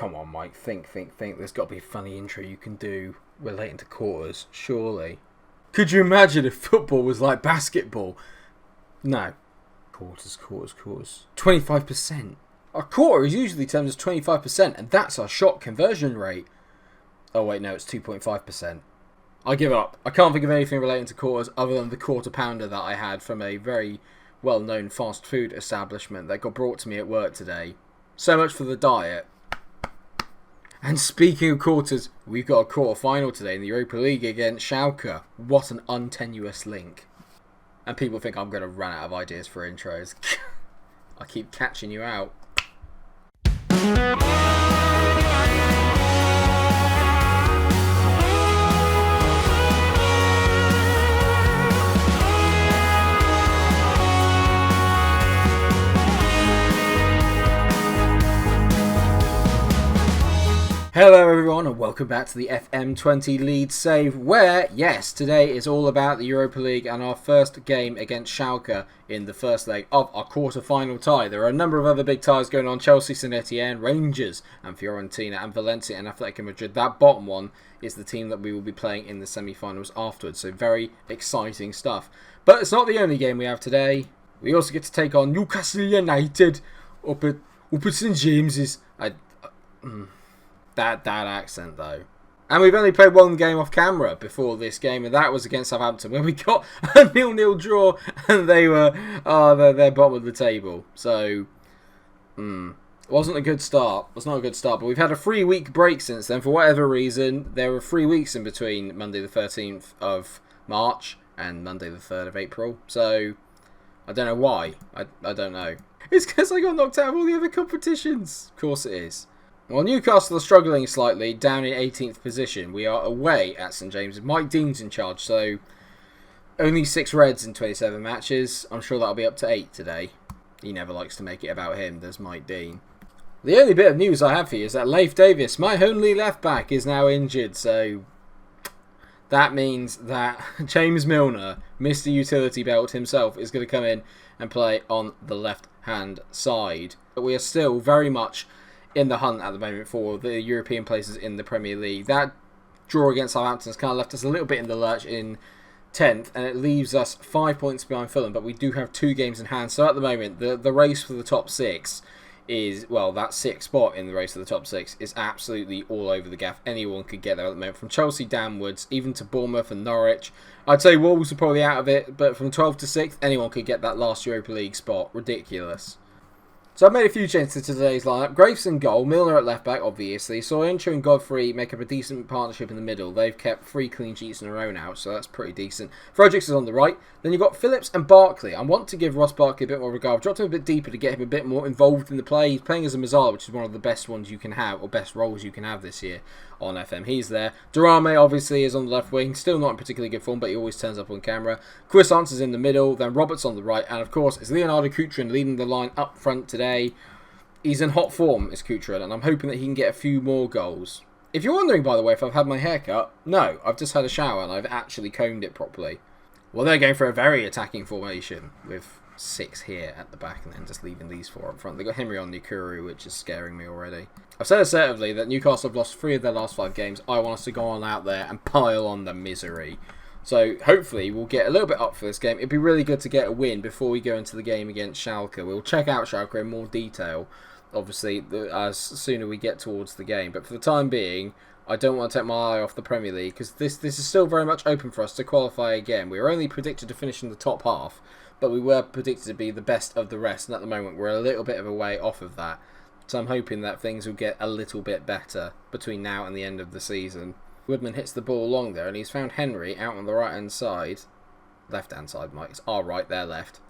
Come on, Mike, think. There's got to be a funny intro you can do relating to quarters, surely. Could you imagine if football was like basketball? No. Quarters. 25%. Our quarter is usually termed as 25%, and that's our shot conversion rate. Oh wait, no, it's 2.5%. I give up. I can't think of anything relating to quarters other than the quarter pounder that I had from a very well-known fast food establishment that got brought to me at work today. So much for the diet. And speaking of quarters, we've got a quarter final today in the Europa League against Schalke. What an untenuous link. And people think I'm going to run out of ideas for intros. I keep catching you out. Hello everyone and welcome back to the FM20 Leeds save where, yes, today is all about the Europa League and our first game against Schalke in the first leg of our quarter-final tie. There are a number of other big ties going on: Chelsea, St Etienne, Rangers and Fiorentina and Valencia and Athletic Madrid. That bottom one is the team that we will be playing in the semi-finals afterwards, so very exciting stuff. But it's not the only game we have today. We also get to take on Newcastle United up at St James's. That accent though. And we've only played one game off camera before this game, and that was against Southampton, where we got a 0-0 draw, and they were they're bottom of the table. So, it wasn't a good start. It was not a good start, but we've had a 3-week break since then. For whatever reason, there were 3 weeks in between Monday the 13th of March and Monday the 3rd of April. So, I don't know why. I don't know. It's because I got knocked out of all the other competitions. Of course it is. While Newcastle are struggling slightly, down in 18th position, we are away at St James's. Mike Dean's in charge, so only 6 reds in 27 matches. I'm sure that'll be up to 8 today. He never likes to make it about him, does Mike Dean. The only bit of news I have for you is that Leif Davis, my only left back, is now injured, so that means that James Milner, Mr. Utility Belt himself, is going to come in and play on the left-hand side. But we are still very much in the hunt at the moment for the European places in the Premier League. That draw against Southampton has kind of left us a little bit in the lurch in 10th, and it leaves us 5 points behind Fulham, but we do have 2 games in hand. So at the moment, the race for the top 6 is, well, that 6th spot in the race for the top 6 is absolutely all over the gaff. Anyone could get there at the moment, from Chelsea downwards, even to Bournemouth and Norwich. I'd say Wolves are probably out of it, but from 12th to 6th, anyone could get that last Europa League spot. Ridiculous. So I've made a few changes to today's lineup. Graves in goal, Milner at left back, obviously. Soyuncu and Godfrey make up a decent partnership in the middle. They've kept 3 clean sheets in a row now, so that's pretty decent. Fredericks is on the right. Then you've got Phillips and Barkley. I want to give Ross Barkley a bit more regard. I've dropped him a bit deeper to get him a bit more involved in the play. He's playing as a Mazzala, which is one of the best ones you can have, or best roles you can have this year on FM. He's there. Durame obviously is on the left wing. Still not in particularly good form, but he always turns up on camera. Cuisance is in the middle. Then Roberts on the right. And of course, it's Leonardo Kutrin leading the line up front today. He's in hot form, is Kutrin, and I'm hoping that he can get a few more goals. If you're wondering, by the way, if I've had my hair cut, no, I've just had a shower and I've actually combed it properly. Well, they're going for a very attacking formation with 6 here at the back and then just leaving these 4 up front. They've got Henry on Nikuru, which is scaring me already. I've said assertively that Newcastle have lost 3 of their last 5 games. I want us to go on out there and pile on the misery. So hopefully we'll get a little bit up for this game. It'd be really good to get a win before we go into the game against Schalke. We'll check out Schalke in more detail, obviously, as sooner we get towards the game. But for the time being, I don't want to take my eye off the Premier League, because this is still very much open for us to qualify again. We were only predicted to finish in the top half, but we were predicted to be the best of the rest, and at the moment we're a little bit of a way off of that. So I'm hoping that things will get a little bit better between now and the end of the season. Woodman hits the ball long there, and he's found Henry out on the right-hand side. Left-hand side, Mike. It's our right, their left.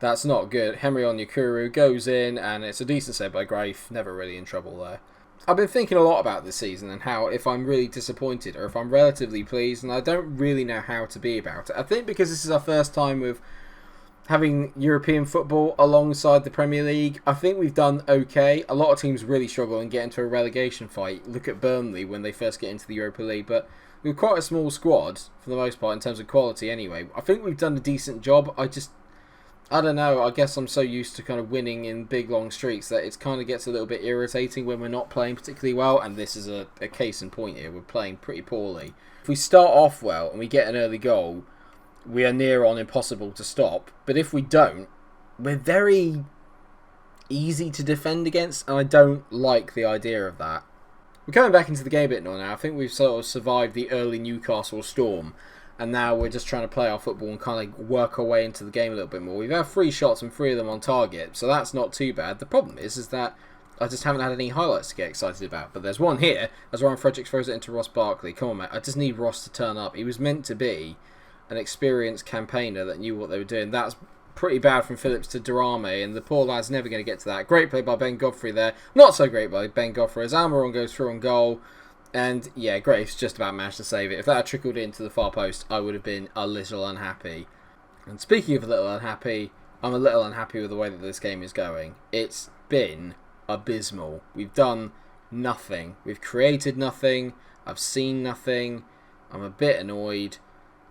That's not good. Henry on Nikuru goes in, and it's a decent save by Grafe. Never really in trouble there. I've been thinking a lot about this season and how if I'm really disappointed or if I'm relatively pleased, and I don't really know how to be about it. I think because this is our first time with having European football alongside the Premier League, I think we've done okay. A lot of teams really struggle and get into a relegation fight. Look at Burnley when they first get into the Europa League, but we're quite a small squad for the most part in terms of quality anyway. I think we've done a decent job. I don't know, I guess I'm so used to kind of winning in big long streaks that it kind of gets a little bit irritating when we're not playing particularly well, and this is a case in point here. We're playing pretty poorly. If we start off well and we get an early goal, we are near on impossible to stop, but if we don't, we're very easy to defend against, and I don't like the idea of that. We're coming back into the game a bit now. I think we've sort of survived the early Newcastle storm, and now we're just trying to play our football and kind of work our way into the game a little bit more. We've had 3 shots and 3 of them on target, so that's not too bad. The problem is that I just haven't had any highlights to get excited about. But there's one here, as Ryan Fredericks throws it into Ross Barkley. Come on, mate. I just need Ross to turn up. He was meant to be an experienced campaigner that knew what they were doing. That's pretty bad from Phillips to Durame, and the poor lad's never going to get to that. Great play by Ben Godfrey there. Not so great by Ben Godfrey as Almiron goes through on goal. And yeah, Graves just about managed to save it. If that had trickled into the far post, I would have been a little unhappy. And speaking of a little unhappy, I'm a little unhappy with the way that this game is going. It's been abysmal. We've done nothing. We've created nothing. I've seen nothing. I'm a bit annoyed.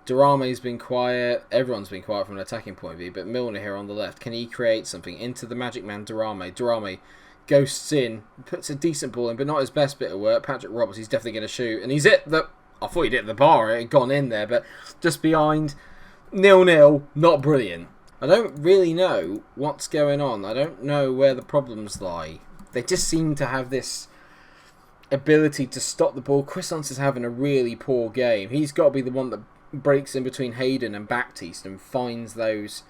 Durame's been quiet. Everyone's been quiet from an attacking point of view. But Milner here on the left, can he create something? Into the magic man Durame. Durame ghosts in, puts a decent ball in, but not his best bit of work. Patrick Roberts, he's definitely going to shoot. And he's hit the... I thought he'd hit the bar. It had gone in there. But just behind. 0-0. Not brilliant. I don't really know what's going on. I don't know where the problems lie. They just seem to have this ability to stop the ball. Cuisance is having a really poor game. He's got to be the one that breaks in between Hayden and Baptiste and finds those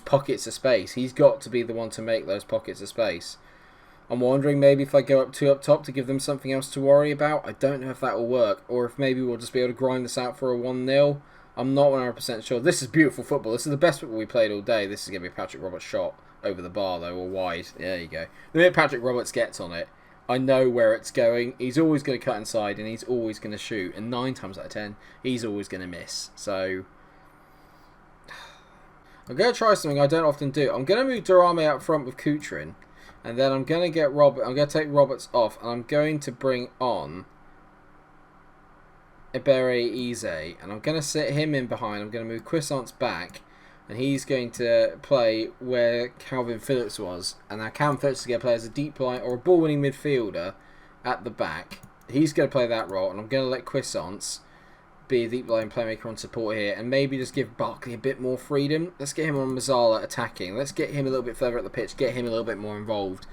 pockets of space. He's got to be the one to make those pockets of space. I'm wondering maybe if I go up 2 up top to give them something else to worry about. I don't know if that will work, or if maybe we'll just be able to grind this out for a 1-0. I'm not 100% sure. This is beautiful football. This is the best football we played all day. This is going to be a Patrick Roberts shot over the bar though, or wide. There you go. The minute Patrick Roberts gets on it, I know where it's going. He's always going to cut inside and he's always going to shoot. And 9 times out of 10, he's always going to miss. So, I'm going to try something I don't often do. I'm going to move Durame out front with Kucherin. And then I'm going to take Roberts off. And I'm going to bring on Ebere Eze. And I'm going to sit him in behind. I'm going to move Cuisance back. And he's going to play where Calvin Phillips was. And now Calvin Phillips is going to play as a deep line or a ball-winning midfielder at the back. He's going to play that role. And I'm going to let Cuisance be a deep line playmaker on support here. And maybe just give Barkley a bit more freedom. Let's get him on Mazzala attacking. Let's get him a little bit further up the pitch. Get him a little bit more involved.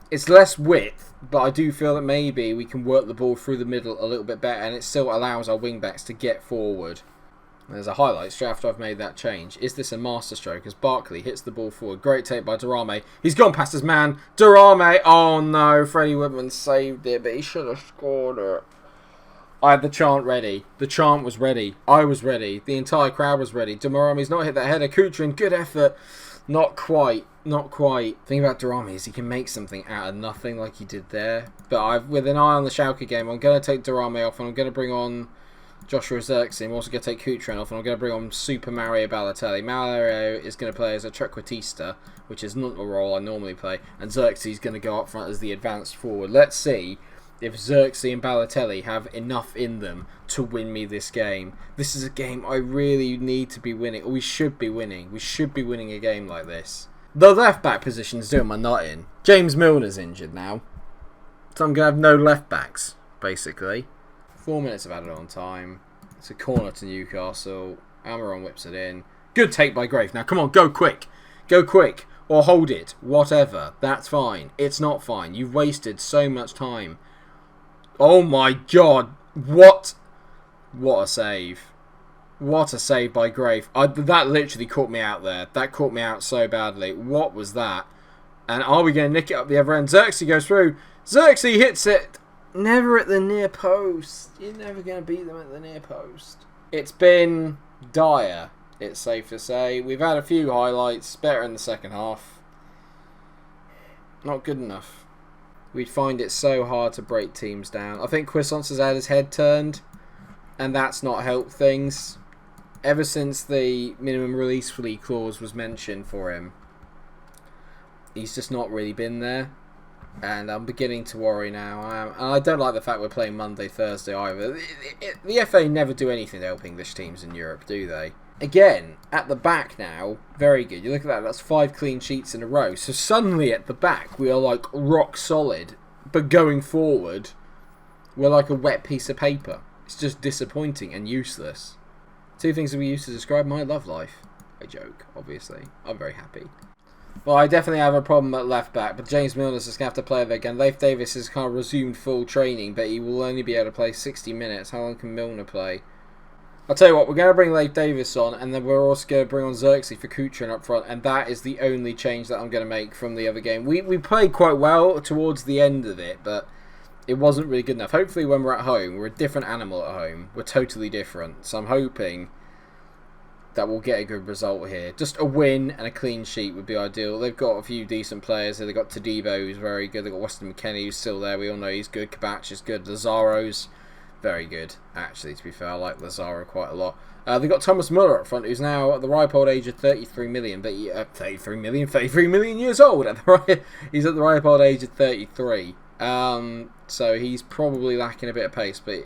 It's less width, but I do feel that maybe we can work the ball through the middle a litle bit better. And it still allows our wing-backs to get forward. There's a highlight straight after I've made that change. Is this a masterstroke? As Barkley hits the ball forward. Great take by Durame. He's gone past his man. Durame. Oh no. Freddie Woodman saved it, but he should have scored it. I had the chant ready. The chant was ready. I was ready. The entire crowd was ready. Durame's not hit that header. Kucherin, good effort. Not quite. Not quite. The thing about Durame is he can make something out of nothing like he did there. But with an eye on the Schalke game, I'm going to take Durame off and I'm going to bring on Joshua Zirkzee. I'm also going to take Kucherin off and I'm going to bring on Super Mario Balotelli. Mario is going to play as a trequartista, which is not the role I normally play. And Zirkzee is going to go up front as the advanced forward. Let's see if Zirkzee and Balotelli have enough in them to win me this game. This is a game I really need to be winning. Or we should be winning. We should be winning a game like this. The left back position is doing my nut in. James Milner's injured now. So I'm going to have no left backs, basically. 4 minutes of added on time. It's a corner to Newcastle. Almiron whips it in. Good take by Grave. Now, come on, go quick. Go quick. Or hold it. Whatever. That's fine. It's not fine. You've wasted so much time. Oh my god. What? What a save. What a save by Grave. That literally caught me out there. That caught me out so badly. What was that? And are we going to nick it up the other end? Zirkzee goes through. Zirkzee hits it. Never at the near post. You're never going to beat them at the near post. It's been dire, it's safe to say. We've had a few highlights. Better in the second half. Not good enough. We'd find it so hard to break teams down. I think Cuisance has had his head turned. And that's not helped things. Ever since the minimum release fee clause was mentioned for him, he's just not really been there. And I'm beginning to worry now. And I don't like the fact we're playing Monday, Thursday either. The FA never do anything to help English teams in Europe, do they? again, at the back now, very good. You look at that, that's 5 clean sheets in a row. So suddenly at the back, we are like rock solid. But going forward, we're like a wet piece of paper. It's just disappointing and useless. 2 things that we use to describe my love life. I joke, obviously. I'm very happy. Well, I definitely have a problem at left back, but James Milner's just going to have to play there again. Leif Davis has kind of resumed full training, but he will only be able to play 60 minutes. How long can Milner play? I'll tell you what, we're going to bring Leif Davis on, and then we're also going to bring on Xerxes for Kuchrin up front, and that is the only change that I'm going to make from the other game. We played quite well towards the end of it, but it wasn't really good enough. Hopefully when we're at home, we're a different animal at home. We're totally different, so I'm hoping that we'll get a good result here. Just a win and a clean sheet would be ideal. They've got a few decent players. They've got Todibo, who's very good. They've got Weston McKennie, who's still there. We all know he's good. Kabach is good. Lazaro's very good, actually, to be fair. I like Lazaro quite a lot. They've got Thomas Muller up front, who's now at the ripe old age of 33 million. But 33 million years old. He's at the ripe old age of 33. So he's probably lacking a bit of pace, but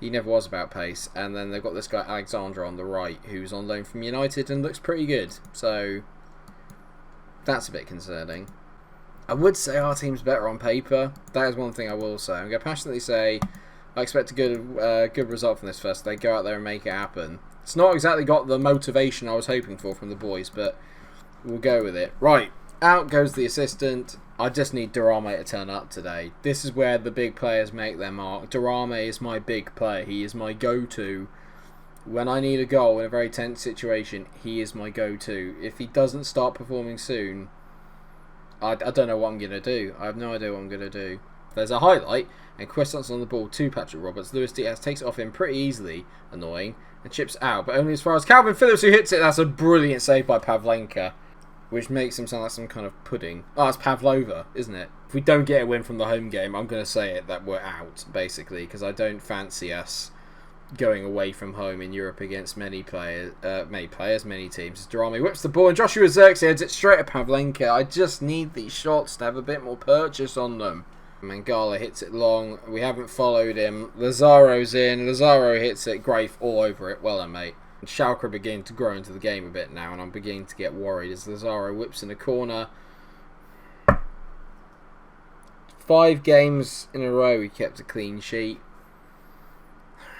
he never was about pace. And then they've got this guy Alexandra on the right, who's on loan from United and looks pretty good. So that's a bit concerning. I would say our team's better on paper. That is one thing I will say. I'm going to passionately say I expect a good result from this first. They go out there and make it happen. It's not exactly got the motivation I was hoping for from the boys, but we'll go with it. Right, out goes the assistant. I just need Durame to turn up today. This is where the big players make their mark. Durame is my big player. He is my go-to. When I need a goal in a very tense situation, he is my go-to. If he doesn't start performing soon, I don't know what I'm going to do. I have no idea what I'm going to do. There's a highlight, and Quistance on the ball to Patrick Roberts. Luis Diaz takes it off him pretty easily, annoying, and chips out, but only as far as Calvin Phillips, who hits it. That's a brilliant save by Pavlenka, which makes him sound like some kind of pudding. Oh, it's Pavlova, isn't it? If we don't get a win from the home game, I'm going to say it that we're out, basically, because I don't fancy us going away from home in Europe against many teams. Durame whips the ball, and Joshua Xerxes heads it straight at Pavlenka. I just need these shots to have a bit more purchase on them. Mangala hits it long. We haven't followed him. Lazaro's in. Lazaro hits it. Grafe all over it. Well done, mate. And Schalke are beginning to grow into the game a bit now, and I'm beginning to get worried as Lazaro whips in a corner. 5 games in a row we kept a clean sheet,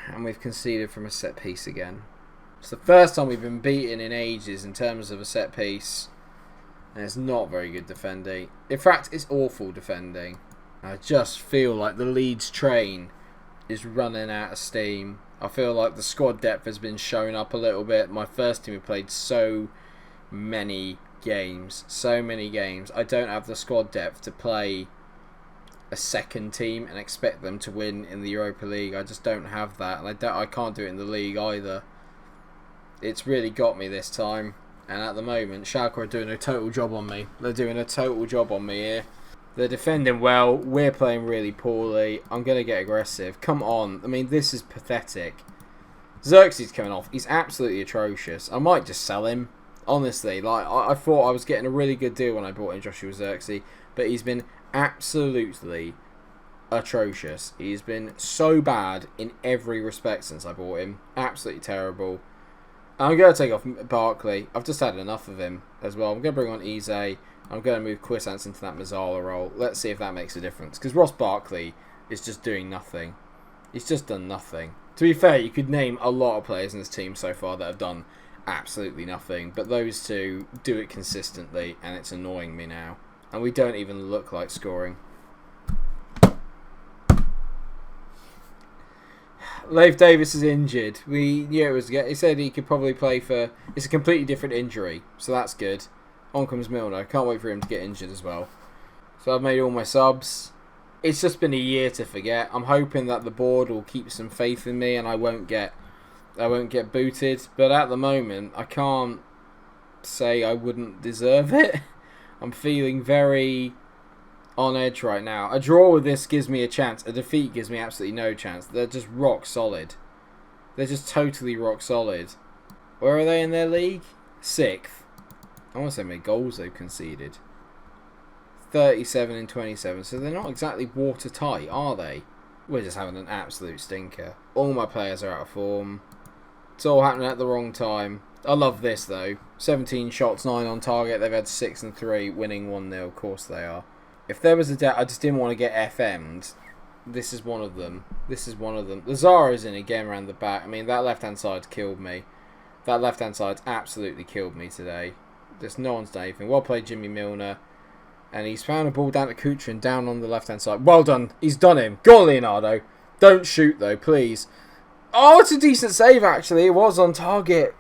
and we've conceded from a set piece again. It's the first time we've been beaten in ages in terms of a set piece, and it's not very good defending. In fact, it's awful defending. I just feel like the Leeds train is running out of steam. I feel like the squad depth has been shown up a little bit. My first team have played so many games. I don't have the squad depth to play a second team and expect them to win in the Europa League. I just don't have that, and I can't do it in the league either. It's really got me this time, and at the moment Schalke are doing a total job on me. They're doing a total job on me here. They're defending well. We're playing really poorly. I'm going to get aggressive. Come on. I mean, this is pathetic. Xerxes coming off. He's absolutely atrocious. I might just sell him. Honestly, like I thought I was getting a really good deal when I bought in Joshua Xerxes, but he's been absolutely atrocious. He's been so bad in every respect since I bought him. Absolutely terrible. I'm going to take off Barkley. I've just had enough of him as well. I'm going to bring on Eze. I'm going to move Quistance into that Mazzala role. Let's see if that makes a difference. Because Ross Barkley is just doing nothing. He's just done nothing. To be fair, you could name a lot of players in this team so far that have done absolutely nothing. But those two do it consistently, and it's annoying me now. And we don't even look like scoring. Leif Davis is injured. We knew it was. He said he could probably play for. It's a completely different injury, so that's good. On comes Milner. I can't wait for him to get injured as well. So I've made all my subs. It's just been a year to forget. I'm hoping that the board will keep some faith in me and I won't get booted. But at the moment, I can't say I wouldn't deserve it. I'm feeling very on edge right now. A draw with this gives me a chance. A defeat gives me absolutely no chance. They're just rock solid. They're just totally rock solid. Where are they in their league? 6th. I want to say how many goals they've conceded. 37 and 27. So they're not exactly watertight, are they? We're just having an absolute stinker. All my players are out of form. It's all happening at the wrong time. I love this though. 17 shots, 9 on target. They've had 6 and 3, winning 1-0. Of course they are. If there was a doubt, I just didn't want to get FM'd. This is one of them. This is one of them. The Zara's in again around the back. I mean, that left-hand side killed me. That left-hand side absolutely killed me today. Just no one's done anything. Well played, Jimmy Milner. And he's found a ball down to Kuchrin, down on the left-hand side. Well done. He's done him. Go on, Leonardo. Don't shoot, though, please. Oh, it's a decent save, actually. It was on target.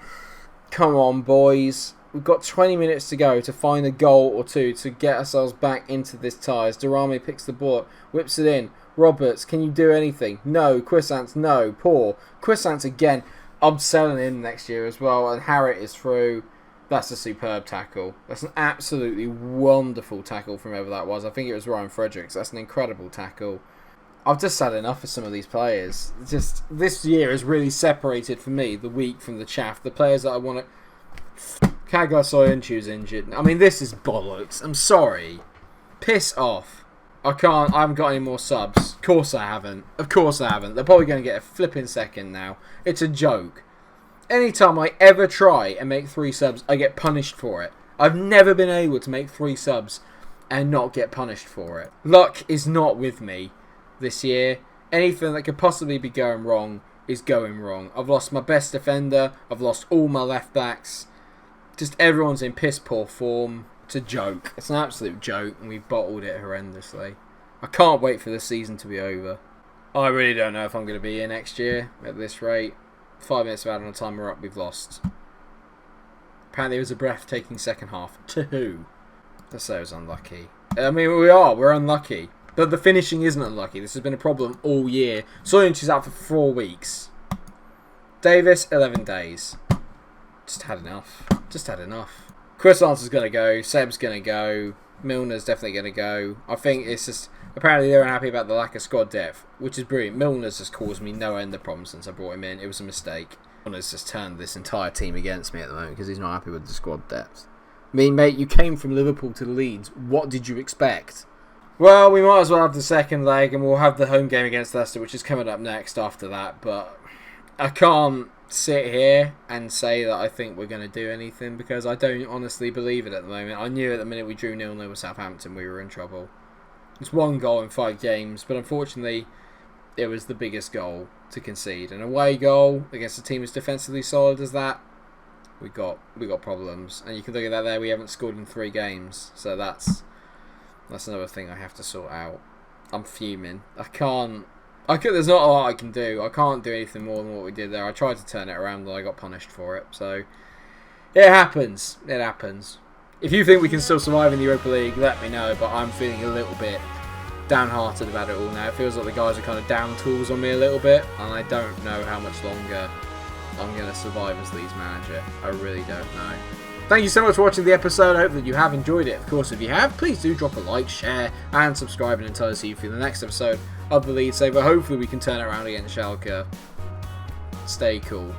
Come on, boys. We've got 20 minutes to go to find a goal or two to get ourselves back into this tie. As Durrami picks the ball up, whips it in. Roberts, can you do anything? No. Quissance, no. Poor. Quissance again. I'm selling in next year as well. And Harriet is through. That's a superb tackle. That's an absolutely wonderful tackle from whoever that was. I think it was Ryan Fredericks. That's an incredible tackle. I've just had enough of some of these players. Just this year has really separated for me the wheat from the chaff. The players that I want to... Kagla Soyunchu's injured. I mean, this is bollocks. I'm sorry. Piss off. I haven't got any more subs. Of course I haven't. Of course I haven't. They're probably going to get a flipping second now. It's a joke. Anytime I ever try and make 3 subs, I get punished for it. I've never been able to make 3 subs and not get punished for it. Luck is not with me this year. Anything that could possibly be going wrong is going wrong. I've lost my best defender. I've lost all my left backs. Just everyone's in piss poor form. It's a joke. It's an absolute joke, and we've bottled it horrendously. I can't wait for the season to be over. I really don't know if I'm going to be here next year at this rate. 5 minutes of added on time, we're up, we've lost. Apparently it was a breathtaking second half. To who? That's so unlucky. I mean, we're unlucky. But the finishing isn't unlucky. This has been a problem all year. Soyuncu is out for 4 weeks. Davis, 11 days. Just had enough. Just had enough. Chris Lance is going to go. Seb's going to go. Milner's definitely going to go. I think it's just... Apparently they're unhappy about the lack of squad depth, which is brilliant. Milner's just caused me no end of problems since I brought him in. It was a mistake. Milner's just turned this entire team against me at the moment because he's not happy with the squad depth. I mean, mate, you came from Liverpool to Leeds. What did you expect? Well, we might as well have the second leg, and we'll have the home game against Leicester, which is coming up next after that. But I can't sit here and say that I think we're going to do anything because I don't honestly believe it at the moment. I knew at the minute we drew 0-0 with Southampton we were in trouble. It's 1 goal in 5 games, but unfortunately it was the biggest goal to concede. An away goal against a team as defensively solid as that, we got problems. And you can look at that there, we haven't scored in 3 games. So that's another thing I have to sort out. I'm fuming. There's not a lot I can do. I can't do anything more than what we did there. I tried to turn it around and I got punished for it. So it happens. It happens. If you think we can still survive in the Europa League, let me know. But I'm feeling a little bit downhearted about it all now. It feels like the guys are kind of down tools on me a little bit. And I don't know how much longer I'm going to survive as Leeds manager. I really don't know. Thank you so much for watching the episode. I hope that you have enjoyed it. Of course, if you have, please do drop a like, share, and subscribe and tell us see you for the next episode of the Leeds Saver. Hopefully we can turn it around against Schalke. Stay cool.